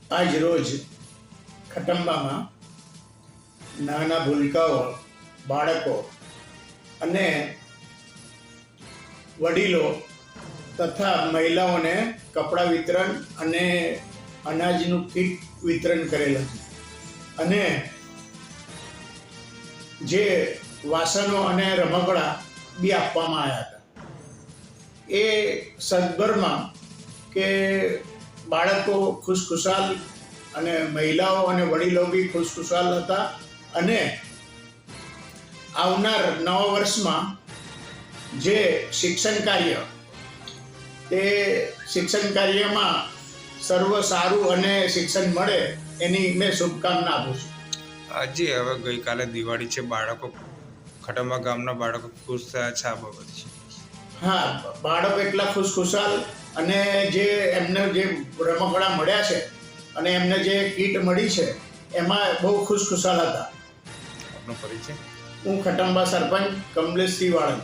આજ રોજ ખટંબામાં નાના ભૂલકાઓ, બાળકો અને વડીલો તથા મહિલાઓને કપડાં વિતરણ અને અનાજનું કીટ વિતરણ કરેલ હતું અને જે વાસણો અને રમકડા બી આપવામાં આવ્યા હતા. એ સદભરમાં કે બાળકો ખુશખુશાલ અને મહિલાઓ અને વડીલો બી ખુશખુશાલ હતા અને આવનાર નવા વર્ષમાં જે શિક્ષણ કાર્ય તે શિક્ષણ કાર્યમાં સર્વ સારું અને શિક્ષણ મળે એની મેં શુભકામના આપું છું. આજે હવે ગઈકાલે દિવાળી છે, બાળકો ખટંબા ગામના બાળકો ખુશ થયા છે આ બાબતે. હા, બાળકો એટલા ખુશખુશાલ અને જે એમને જે રમકડા મળ્યા છે અને એમને જે કીટ મળી છે એમાં બહુ ખુશખુશાલ હતા. આપનો પરિચય? હું ખટંબા સરપંચ કમલેશસિંહ વાળંદ.